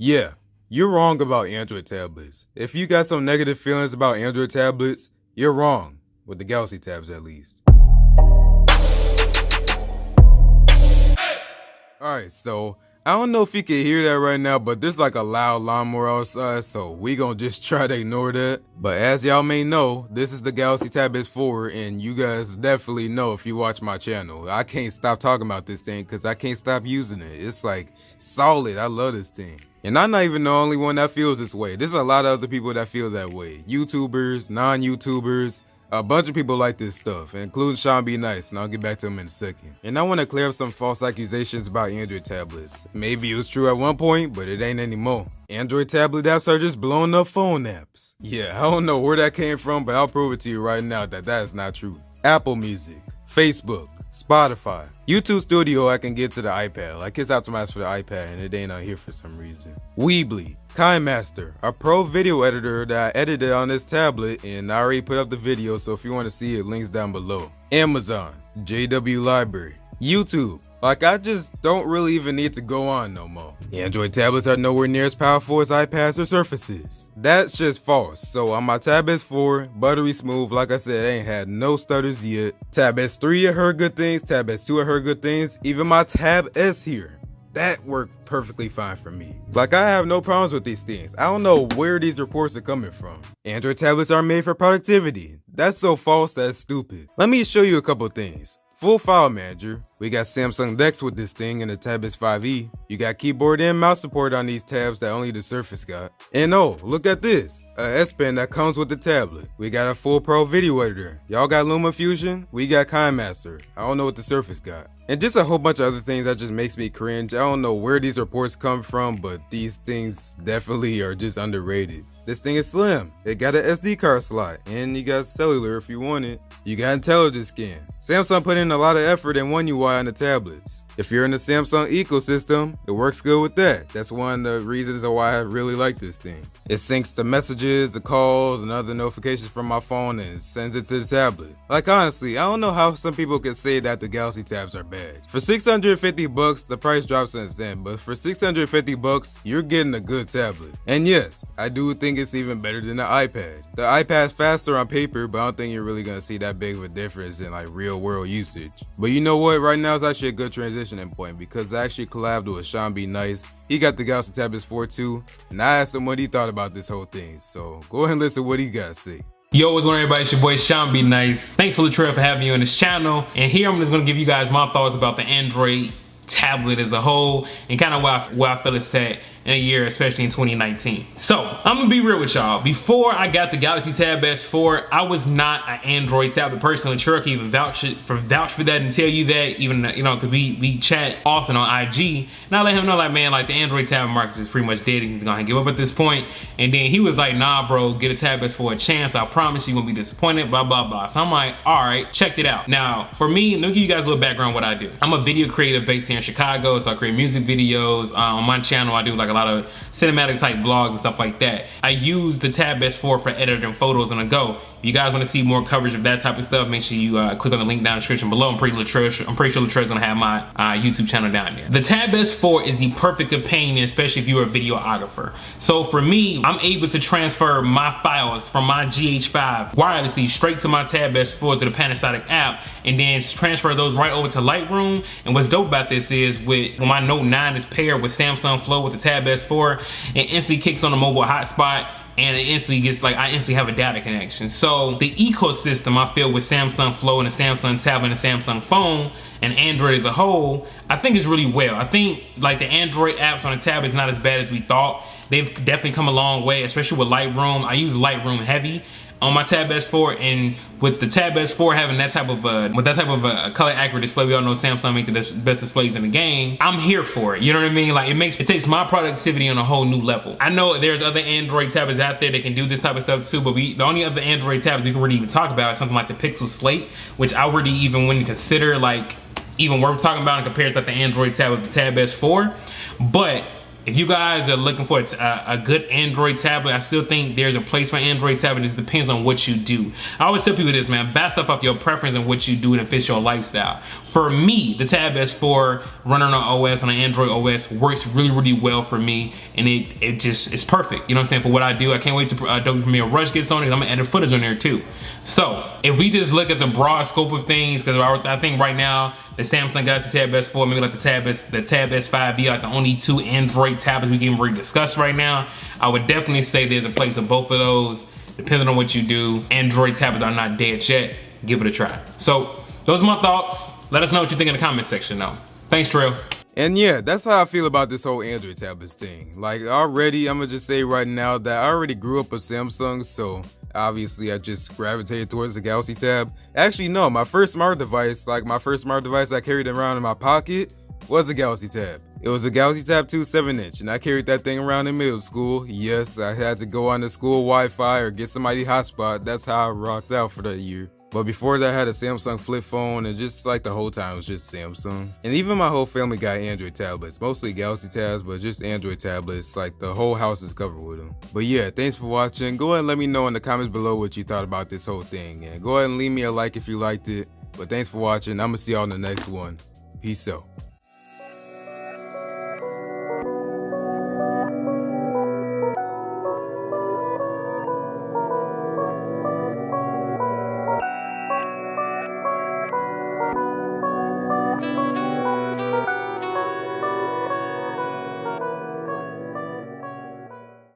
Yeah, you're wrong about Android tablets. If you got some negative feelings about Android tablets, you're wrong. With the Galaxy tabs at least. Alright, so I don't know if you can hear that right now, but there's like a loud lawnmower outside, so we gonna just try to ignore that. But as y'all may know, this is the Galaxy Tab S4, and you guys definitely know if you watch my channel. I can't stop talking about this thing because I can't stop using it. It's like solid. I love this thing. And I'm not even the only one that feels this way. There's a lot of other people that feel that way. YouTubers, non-YouTubers, a bunch of people like this stuff, including Shawn Be Nice, and I'll get back to him in a second. And I want to clear up some false accusations about Android tablets. Maybe it was true at one point, but it ain't anymore. Android tablet apps are just blowing up phone apps. Yeah, I don't know where that came from, but I'll prove it to you right now that that is not true. Apple Music, Facebook, Spotify, YouTube Studio I can get to the iPad. Like it's optimized for the iPad and it ain't on here for some reason. Weebly, KineMaster, a pro video editor that I edited on this tablet and I already put up the video, so if you want to see it, links down below. Amazon, JW Library, YouTube. Like I just don't really even need to go on no more. Android tablets are nowhere near as powerful as iPads or Surfaces. That's just false. So on my Tab S4, buttery smooth, like I said, ain't had no stutters yet. Tab S3 I heard good things, Tab S2 I heard good things, even my Tab S here. That worked perfectly fine for me. Like I have no problems with these things. I don't know where these reports are coming from. Android tablets are made for productivity. That's so false, that's stupid. Let me show you a couple things. Full file manager. We got Samsung DeX with this thing in the Tab S5e. You got keyboard and mouse support on these tabs that only the Surface got. And oh, look at this, a S Pen that comes with the tablet. We got a full pro video editor. Y'all got LumaFusion? We got KineMaster. I don't know what the Surface got. And just a whole bunch of other things that just makes me cringe. I don't know where these reports come from, but these things definitely are just underrated. This thing is slim. It got an SD card slot, and you got cellular if you want it. You got intelligent scan. Samsung put in a lot of effort in One UI on the tablets. If you're in the Samsung ecosystem, it works good with that. That's one of the reasons why I really like this thing. It syncs the messages, the calls, and other notifications from my phone and sends it to the tablet. Like honestly, I don't know how some people could say that the Galaxy tabs are bad. For 650 bucks, the price dropped since then, but for 650 bucks, you're getting a good tablet. And yes, I do think it's even better than the iPad. The iPad's faster on paper, but I don't think you're really gonna see that big of a difference in like real world usage. But you know what? Right now is actually a good transitioning point because I actually collabed with Shawn Be Nice. He got the Galaxy Tab S4 too, and I asked him what he thought about this whole thing. So go ahead and listen to what he got to say. Yo, what's going on everybody? It's your boy Shawn Be Nice. Thanks for Latrell for having me on this channel. And here I'm just gonna give you guys my thoughts about the Android tablet as a whole and kind of where I feel it's at in a year, especially in 2019. So I'm gonna be real with y'all. Before I got the Galaxy Tab S4, I was not an Android tablet person. Latrell can even vouch for that and tell you that, even because we chat often on IG, and I let him know like, man, like the Android tablet market is pretty much dead. He's gonna give up at this point. And then he was like, nah, bro, get a Tab S4 a chance. I promise you won't be disappointed. Blah blah blah. So I'm like, all right, check it out. Now for me, let me give you guys a little background what I do. I'm a video creative based here in Chicago, so I create music videos. On my channel, I do like a lot of cinematic type vlogs and stuff like that. I use the Tab S4 for editing photos on the go. If you guys want to see more coverage of that type of stuff, make sure you click on the link down in the description below. I'm pretty sure Latrell's gonna have my YouTube channel down there. The Tab S4 is the perfect companion, especially if you're a videographer. So for me, I'm able to transfer my files from my GH5 wirelessly straight to my Tab S4 through the Panasonic app, and then transfer those right over to Lightroom. And what's dope about this is when my Note 9 is paired with Samsung Flow with the Tab S4, it instantly kicks on the mobile hotspot, and it instantly gets like, I instantly have a data connection. So the ecosystem I feel with Samsung Flow and the Samsung tab and the Samsung phone and Android as a whole, I think is really well. I think like the Android apps on the tab is not as bad as we thought. They've definitely come a long way, especially with Lightroom. I use Lightroom heavy on my Tab S4, and with the Tab S4 having that type of a color accurate display, we all know Samsung make the best displays in the game. I'm here for it. You know what I mean? Like it takes my productivity on a whole new level. I know there's other Android tablets out there that can do this type of stuff too, but the only other Android tablets we can really even talk about is something like the Pixel Slate, which I already even wouldn't consider like even worth talking about in comparison to the Android tab with the Tab S4. But if you guys are looking for a good Android tablet, I still think there's a place for Android tablet. It just depends on what you do. I always tell people this, man, back stuff off your preference and what you do and it fits your lifestyle. For me, the Tab S4 running on OS, on an Android OS, works really, really well for me, and it's perfect. You know what I'm saying? For what I do, I can't wait to Adobe Premiere Rush gets on it. I'm gonna edit footage on there too. So if we just look at the broad scope of things, because I think right now the Samsung Galaxy Tab S4, maybe like the Tab S5e, like the only two Android tablets we can really discuss right now. I would definitely say there's a place for both of those, depending on what you do. Android tablets are not dead yet. Give it a try. So those are my thoughts. Let us know what you think in the comment section though. Thanks, Trails. And yeah, that's how I feel about this whole Android tablets thing. Like already, I'm gonna just say right now that I already grew up with Samsung, so obviously I just gravitated towards the Galaxy Tab. Actually, no, my first smart device I carried around in my pocket was a Galaxy Tab. It was a Galaxy Tab 2 7-inch, and I carried that thing around in middle school. Yes, I had to go on the school Wi-Fi or get somebody hotspot. That's how I rocked out for that year. But before that, I had a Samsung flip phone, and just like the whole time it was just Samsung. And even my whole family got Android tablets, mostly Galaxy Tabs, but just Android tablets. Like the whole house is covered with them. But yeah, thanks for watching. Go ahead and let me know in the comments below what you thought about this whole thing, and go ahead and leave me a like if you liked it. But thanks for watching. I'm gonna see y'all in the next one. Peace out.